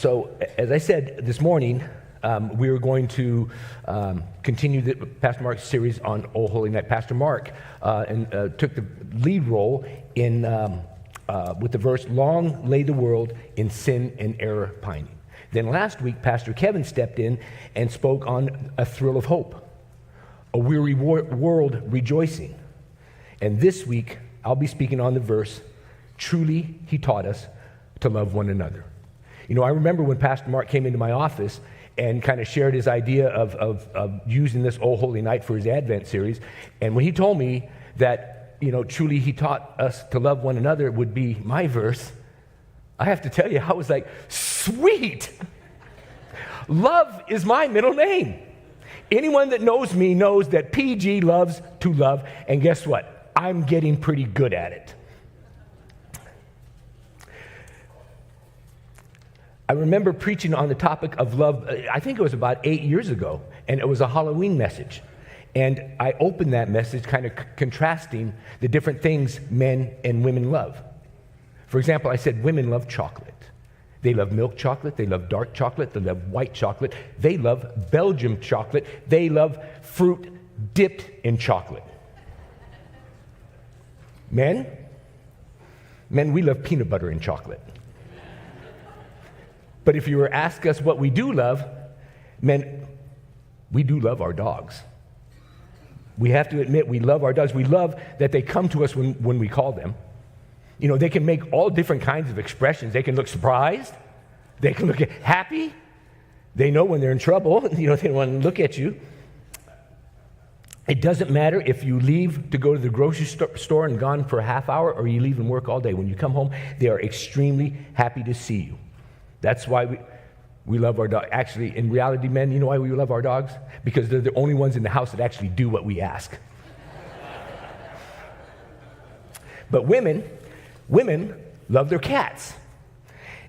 So, as I said this morning, we are going to continue Pastor Mark's series on Oh Holy Night. Pastor Mark took the lead role in with the verse, "Long lay the world in sin and error pining." Then last week, Pastor Kevin stepped in and spoke on a thrill of hope, a weary world rejoicing. And this week, I'll be speaking on the verse, "Truly he taught us to love one another." You know, I remember when Pastor Mark came into my office and kind of shared his idea of using this Oh Holy Night for his Advent series. And when he told me that, you know, truly he taught us to love one another would be my verse, I have to tell you, I was like, sweet! Love is my middle name. Anyone that knows me knows that PG loves to love, and guess what? I'm getting pretty good at it. I remember preaching on the topic of love, I think it was about 8 years ago, and it was a Halloween message. And I opened that message kind of contrasting the different things men and women love. For example, I said women love chocolate. They love milk chocolate, they love dark chocolate, they love white chocolate, they love Belgium chocolate, they love fruit dipped in chocolate. Men, we love peanut butter and chocolate. But if you were to ask us what we do love, men, we do love our dogs. We have to admit we love our dogs. We love that they come to us when we call them. You know, they can make all different kinds of expressions. They can look surprised. They can look happy. They know when they're in trouble. You know, they don't want to look at you. It doesn't matter if you leave to go to the grocery store and gone for a half hour, or you leave and work all day. When you come home, they are extremely happy to see you. That's why we love our dog. Actually, in reality, men, you know why we love our dogs? Because they're the only ones in the house that actually do what we ask. But women love their cats.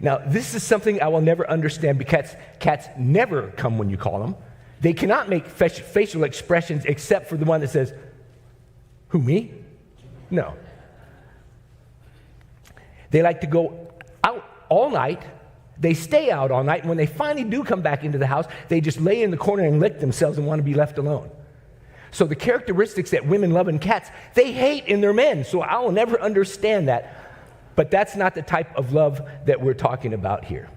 Now, this is something I will never understand, because cats never come when you call them. They cannot make facial expressions except for the one that says, "Who, me?" No. They like to go out all night. They stay out all night, and when they finally do come back into the house, they just lay in the corner and lick themselves and want to be left alone. So the characteristics that women love in cats, they hate in their men. So I will never understand that. But that's not the type of love that we're talking about here.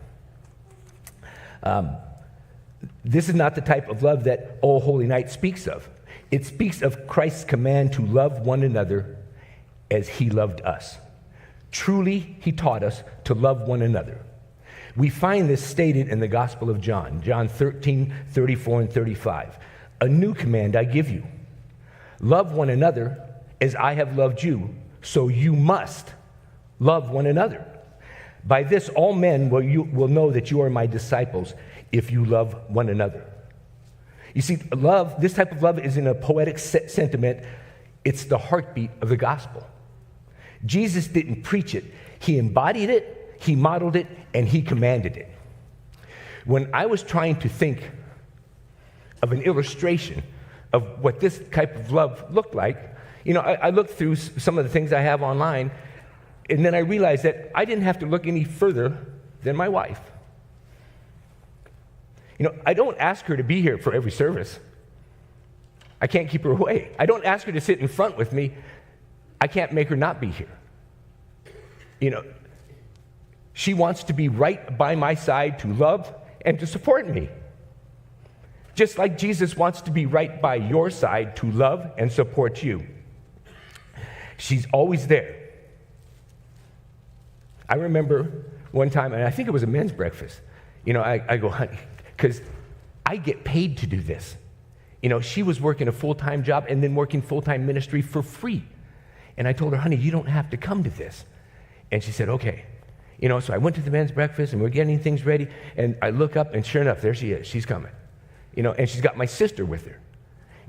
This is not the type of love that Oh Holy Night speaks of. It speaks of Christ's command to love one another as he loved us. Truly, he taught us to love one another. We find this stated in the Gospel of John, John 13, 34 and 35. "A new command I give you. Love one another as I have loved you, so you must love one another. By this all men will know that you are my disciples, if you love one another." You see, love, this type of love isn't a poetic sentiment. It's the heartbeat of the gospel. Jesus didn't preach it. He embodied it, he modeled it, and he commanded it. When I was trying to think of an illustration of what this type of love looked like, you know, I looked through some of the things I have online, and then I realized that I didn't have to look any further than my wife. You know, I don't ask her to be here for every service. I can't keep her away. I don't ask her to sit in front with me. I can't make her not be here. You know, she wants to be right by my side to love and to support me. Just like Jesus wants to be right by your side to love and support you. She's always there. I remember one time, and I think it was a men's breakfast, you know, I go, "Honey," because I get paid to do this. You know, she was working a full-time job and then working full-time ministry for free. And I told her, "Honey, you don't have to come to this." And she said, "Okay." You know, so I went to the men's breakfast, and we're getting things ready, and I look up, and sure enough, there she is. She's coming. You know, and she's got my sister with her.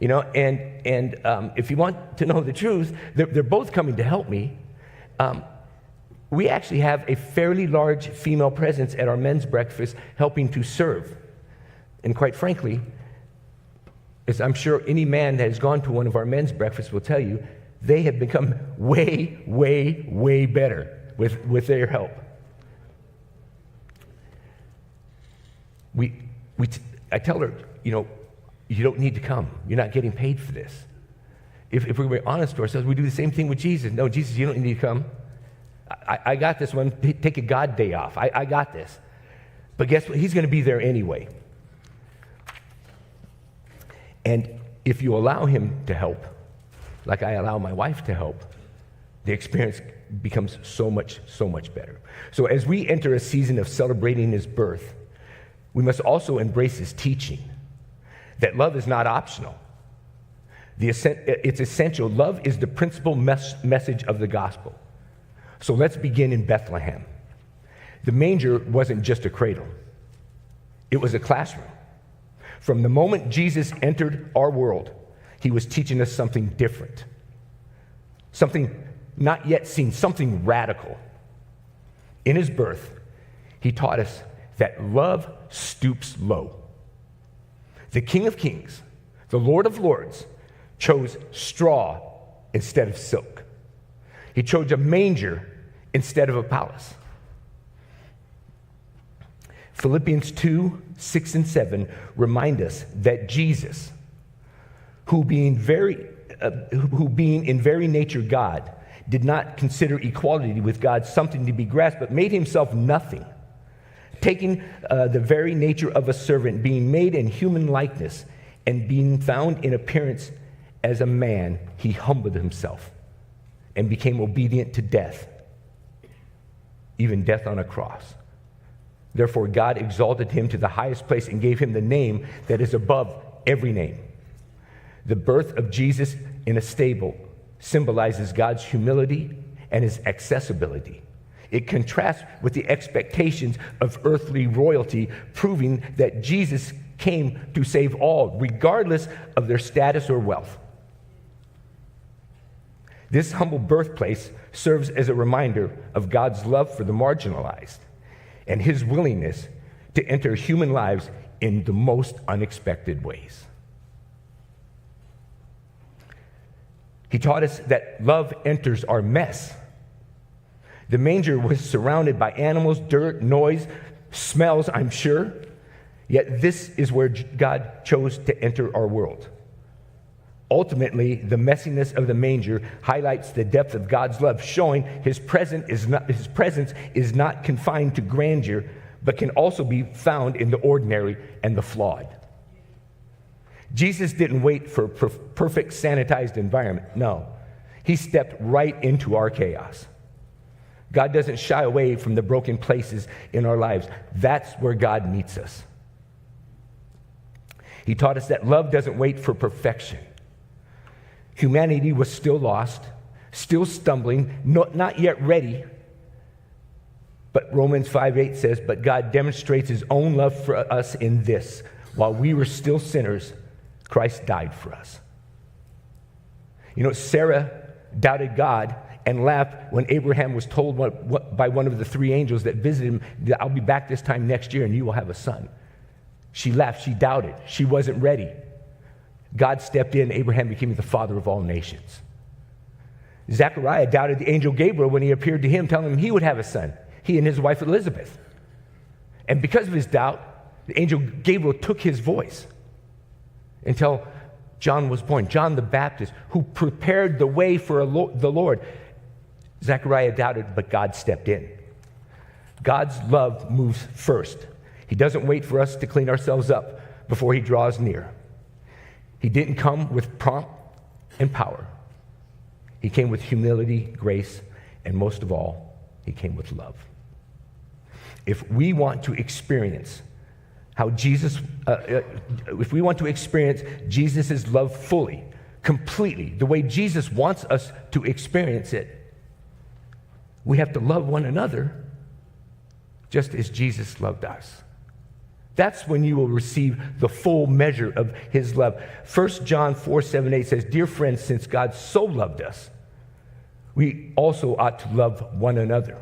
You know, and if you want to know the truth, they're both coming to help me. We actually have a fairly large female presence at our men's breakfast helping to serve. And quite frankly, as I'm sure any man that has gone to one of our men's breakfasts will tell you, they have become way, way, way better with their help. I tell her, you don't need to come. You're not getting paid for this. If we're honest to ourselves, we do the same thing with Jesus. No, Jesus, you don't need to come. I got this one. Take a God day off. I got this. But guess what? He's going to be there anyway. And if you allow him to help, like I allow my wife to help, the experience becomes so much better. So as we enter a season of celebrating his birth, we must also embrace his teaching that love is not optional. It's essential. Love is the principal message of the gospel. So let's begin in Bethlehem. The manger wasn't just a cradle. It was a classroom. From the moment Jesus entered our world, he was teaching us something different, something not yet seen, something radical. In his birth, he taught us that love stoops low. The King of Kings, the Lord of Lords, chose straw instead of silk. He chose a manger instead of a palace. Philippians 2, 6 and 7 remind us that Jesus, who being in very nature God, did not consider equality with God something to be grasped, but made himself nothing, taking the very nature of a servant, being made in human likeness, and being found in appearance as a man, he humbled himself and became obedient to death, even death on a cross. Therefore, God exalted him to the highest place and gave him the name that is above every name. The birth of Jesus in a stable symbolizes God's humility and his accessibility. It contrasts with the expectations of earthly royalty, proving that Jesus came to save all, regardless of their status or wealth. This humble birthplace serves as a reminder of God's love for the marginalized and his willingness to enter human lives in the most unexpected ways. He taught us that love enters our mess. The manger was surrounded by animals, dirt, noise, smells, I'm sure. Yet this is where God chose to enter our world. Ultimately, the messiness of the manger highlights the depth of God's love, showing his presence is not confined to grandeur, but can also be found in the ordinary and the flawed. Jesus didn't wait for a perfect sanitized environment. No, he stepped right into our chaos. God doesn't shy away from the broken places in our lives. That's where God meets us. He taught us that love doesn't wait for perfection. Humanity was still lost, still stumbling, not yet ready. But Romans 5:8 says, but God demonstrates his own love for us in this: while we were still sinners, Christ died for us. Sarah doubted God and laughed when Abraham was told by one of the three angels that visited him that I'll be back this time next year and you will have a son. She laughed, she doubted, she wasn't ready. God stepped in, Abraham became the father of all nations. Zechariah doubted the angel Gabriel when he appeared to him, telling him he would have a son, he and his wife Elizabeth. And because of his doubt, the angel Gabriel took his voice until John was born, John the Baptist, who prepared the way for the Lord. Zechariah doubted, but God stepped in. God's love moves first. He doesn't wait for us to clean ourselves up before he draws near. He didn't come with pomp and power. He came with humility, grace, and most of all, he came with love. If we want to experience Jesus' love fully, completely, the way Jesus wants us to experience it, we have to love one another just as Jesus loved us. That's when you will receive the full measure of his love. 1 John 4:7-8 says, dear friends, since God so loved us, we also ought to love one another.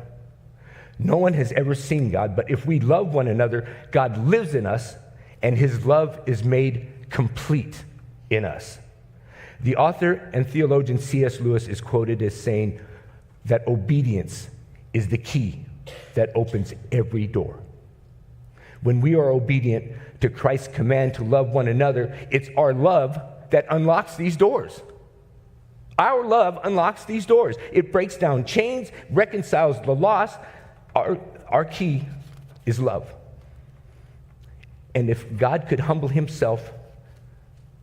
No one has ever seen God, but if we love one another, God lives in us, and his love is made complete in us. The author and theologian C.S. Lewis is quoted as saying that obedience is the key that opens every door. when we are obedient to Christ's command to love one another, it's our love that unlocks these doors. Our love unlocks these doors. It breaks down chains, reconciles the lost. Our key is love. And if God could humble himself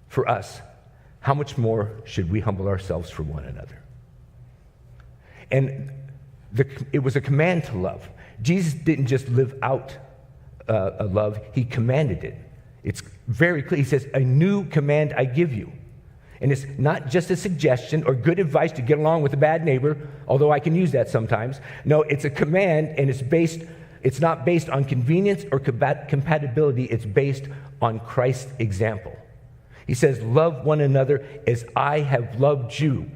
for us, how much more should we humble ourselves for one another? And it was a command to love. Jesus didn't just live out a love, he commanded it. It's very clear. He says, a new command I give you. And it's not just a suggestion or good advice to get along with a bad neighbor, although I can use that sometimes. No, it's a command, and it's not based on convenience or compatibility. It's based on Christ's example. He says, love one another as I have loved you.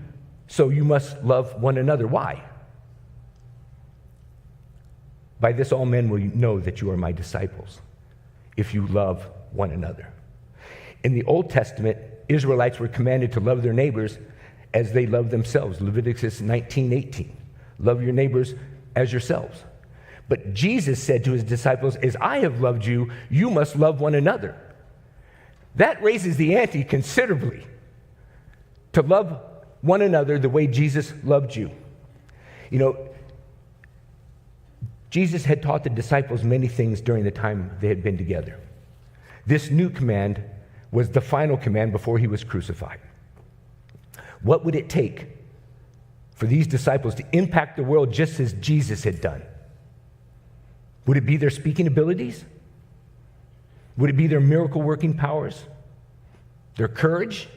So you must love one another. Why? By this all men will know that you are my disciples, if you love one another. In the Old Testament, Israelites were commanded to love their neighbors as they love themselves. Leviticus 19:18. Love your neighbors as yourselves. But Jesus said to his disciples, as I have loved you, you must love one another. That raises the ante considerably, to love one another the way Jesus loved you. You know, Jesus had taught the disciples many things during the time they had been together. This new command was the final command before he was crucified. What would it take for these disciples to impact the world just as Jesus had done? Would it be their speaking abilities? Would it be their miracle-working powers? Their courage?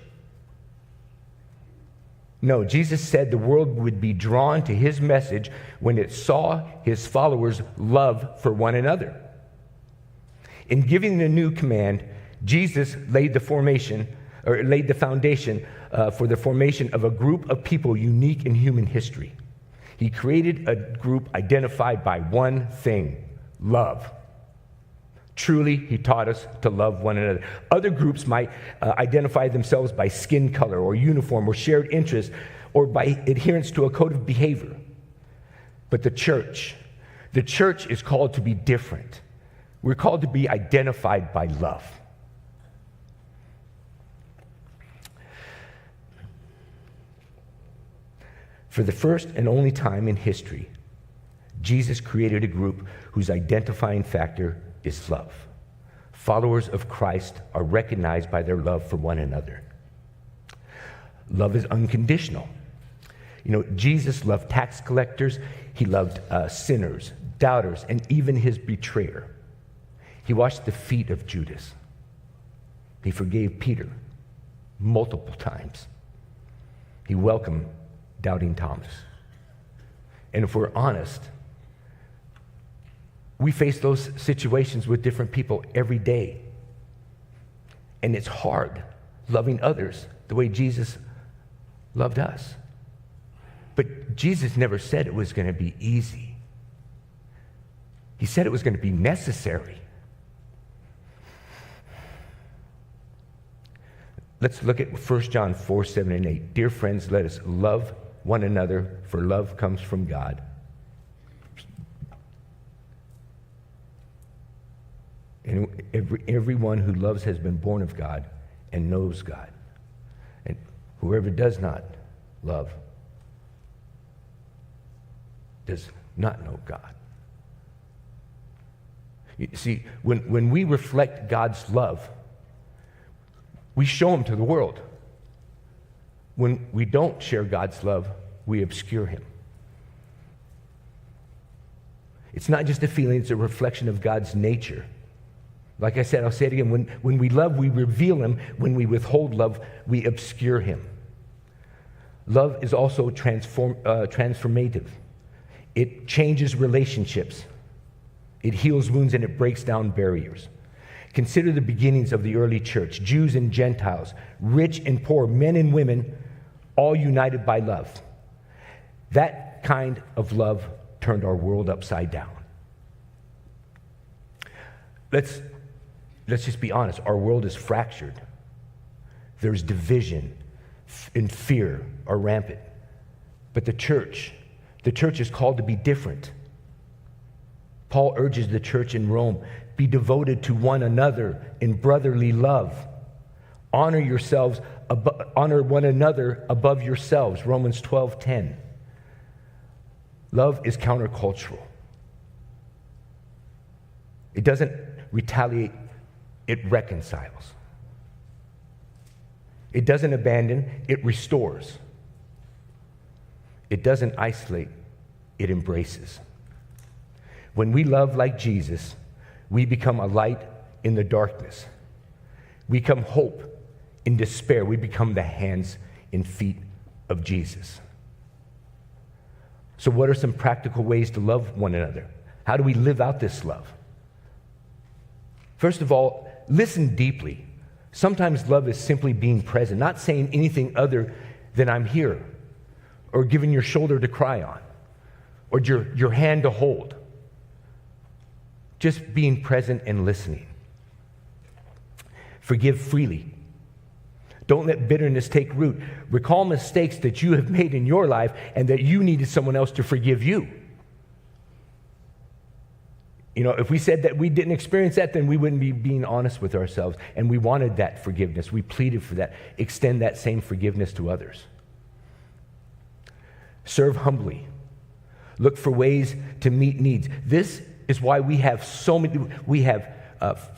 No, Jesus said the world would be drawn to his message when it saw his followers' love for one another. In giving the new command, Jesus laid the foundation for the formation of a group of people unique in human history. He created a group identified by one thing: love. Truly, he taught us to love one another. Other groups might identify themselves by skin color or uniform or shared interests or by adherence to a code of behavior. But the church is called to be different. We're called to be identified by love. For the first and only time in history, Jesus created a group whose identifying factor is love. Followers of Christ are recognized by their love for one another. Love is unconditional. You know, Jesus loved tax collectors, he loved sinners, doubters, and even his betrayer. He washed the feet of Judas. He forgave Peter multiple times. He welcomed doubting Thomas. And if we're honest, we face those situations with different people every day. And it's hard loving others the way Jesus loved us. But Jesus never said it was going to be easy. He said it was going to be necessary. Let's look at 1 John 4, 7, and 8. Dear friends, let us love one another, for love comes from God. And everyone who loves has been born of God and knows God. And whoever does not love does not know God. You see, when we reflect God's love, we show him to the world. When we don't share God's love, we obscure him. It's not just a feeling, it's a reflection of God's nature. Like I said, I'll say it again. When we love, we reveal him. When we withhold love, we obscure him. Love is also transformative. It changes relationships. It heals wounds and it breaks down barriers. Consider the beginnings of the early church. Jews and Gentiles, rich and poor, men and women, all united by love. That kind of love turned our world upside down. Let's just be honest. Our world is fractured. There's division and fear are rampant. But the church is called to be different. Paul urges the church in Rome, be devoted to one another in brotherly love. Honor one another above yourselves, Romans 12:10. Love is countercultural. It doesn't retaliate, it reconciles. It doesn't abandon, it restores. It doesn't isolate, it embraces. When we love like Jesus, we become a light in the darkness. We become hope in despair. We become the hands and feet of Jesus. So what are some practical ways to love one another? How do we live out this love? First of all, listen deeply. Sometimes love is simply being present, not saying anything other than I'm here, or giving your shoulder to cry on, or your hand to hold. Just being present and listening. Forgive freely. Don't let bitterness take root. Recall mistakes that you have made in your life and that you needed someone else to forgive you. You know, if we said that we didn't experience that, then we wouldn't be being honest with ourselves. And we wanted that forgiveness. We pleaded for that. Extend that same forgiveness to others. Serve humbly. Look for ways to meet needs. This is why we have so many. We have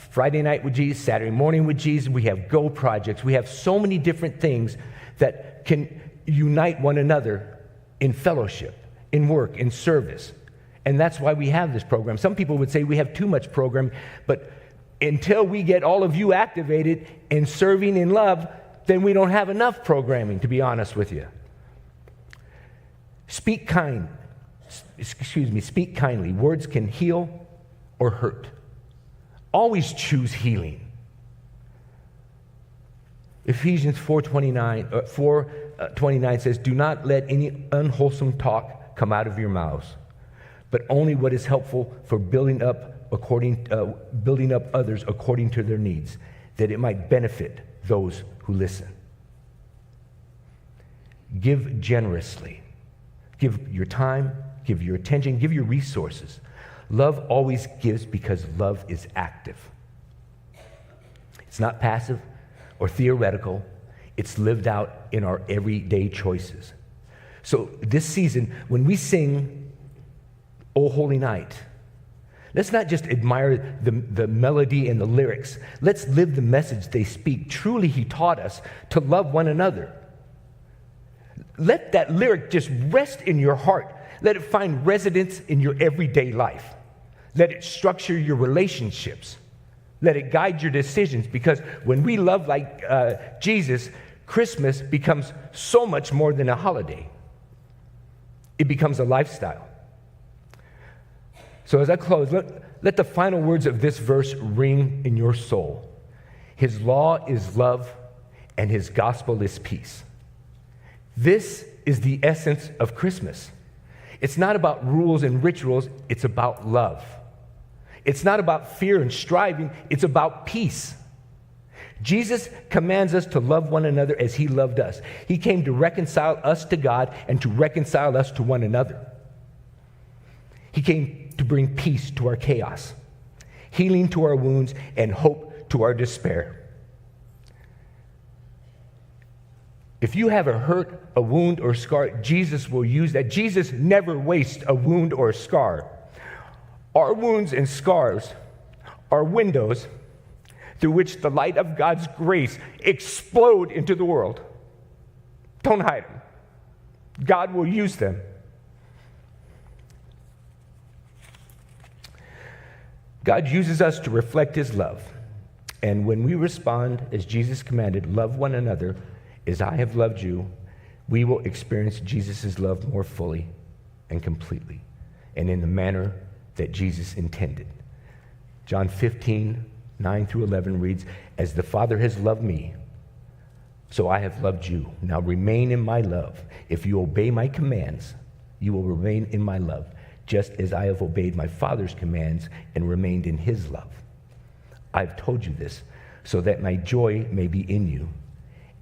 Friday night with Jesus, Saturday morning with Jesus. We have Go projects. We have so many different things that can unite one another in fellowship, in work, in service. And that's why we have this program. Some people would say we have too much program, but until we get all of you activated and serving in love, then we don't have enough programming, to be honest with you. Speak kindly. Words can heal or hurt. Always choose healing. Ephesians 4:29 says, do not let any unwholesome talk come out of your mouths, but only what is helpful for building up others according to their needs, that it might benefit those who listen. Give generously. Give your time, give your attention, give your resources. Love always gives because love is active. It's not passive or theoretical. It's lived out in our everyday choices. So this season, when we sing O Holy Night, let's not just admire the melody and the lyrics. Let's live the message they speak. Truly, He taught us to love one another. Let that lyric just rest in your heart. Let it find residence in your everyday life. Let it structure your relationships. Let it guide your decisions, because when we love like Jesus, Christmas becomes so much more than a holiday. It becomes a lifestyle. So as I close, let the final words of this verse ring in your soul. His law is love, and His gospel is peace. This is the essence of Christmas. It's not about rules and rituals, it's about love. It's not about fear and striving, it's about peace. Jesus commands us to love one another as He loved us. He came to reconcile us to God and to reconcile us to one another. He came to bring peace to our chaos, healing to our wounds, and hope to our despair. If you have a hurt, a wound, or a scar, Jesus will use that. Jesus never wastes a wound or a scar. Our wounds and scars are windows through which the light of God's grace explode into the world. Don't hide them. God will use them. God uses us to reflect His love. And when we respond as Jesus commanded, love one another as I have loved you, we will experience Jesus' love more fully and completely, and in the manner that Jesus intended. John 15:9-11 reads, as the Father has loved me, so I have loved you. Now remain in my love. If you obey my commands, you will remain in my love, just as I have obeyed my Father's commands and remained in His love. I've told you this so that my joy may be in you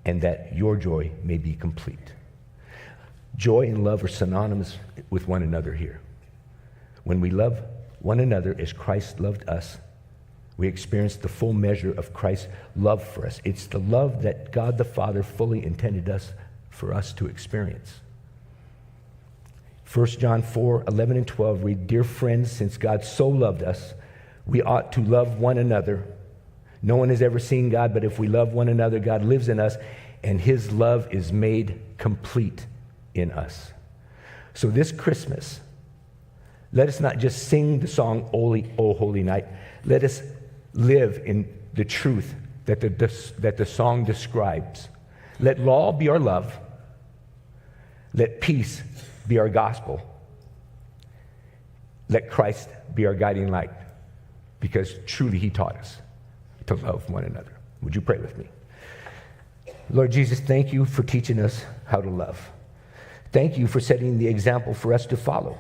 and that your joy may be complete. Joy and love are synonymous with one another here. When we love one another as Christ loved us, we experience the full measure of Christ's love for us. It's the love that God the Father fully intended for us to experience. 1 John 4:11 and 12 read, "Dear friends, since God so loved us, we ought to love one another. No one has ever seen God, but if we love one another, God lives in us, and his love is made complete in us." So this Christmas, let us not just sing the song, O Holy Night. Let us live in the truth that the song describes. Let law be our love. Let peace be our gospel. Let Christ be our guiding light, because truly he taught us to love one another. Would you pray with me? Lord Jesus, thank you for teaching us how to love. Thank you for setting the example for us to follow.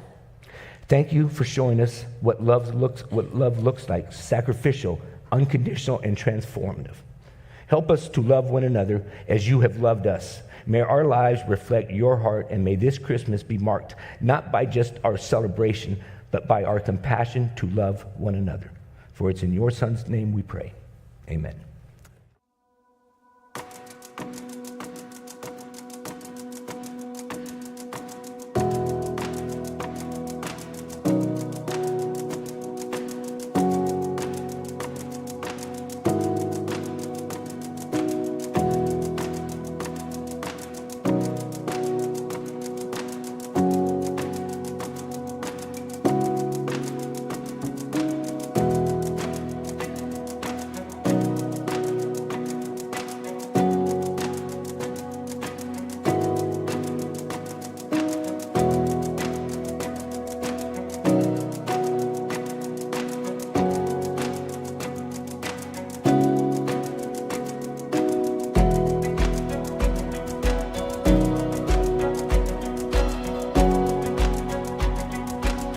Thank you for showing us what love looks like: sacrificial, unconditional, and transformative. Help us to love one another as you have loved us. May our lives reflect your heart, and may this Christmas be marked not by just our celebration, but by our compassion to love one another. For it's in your Son's name we pray. Amen.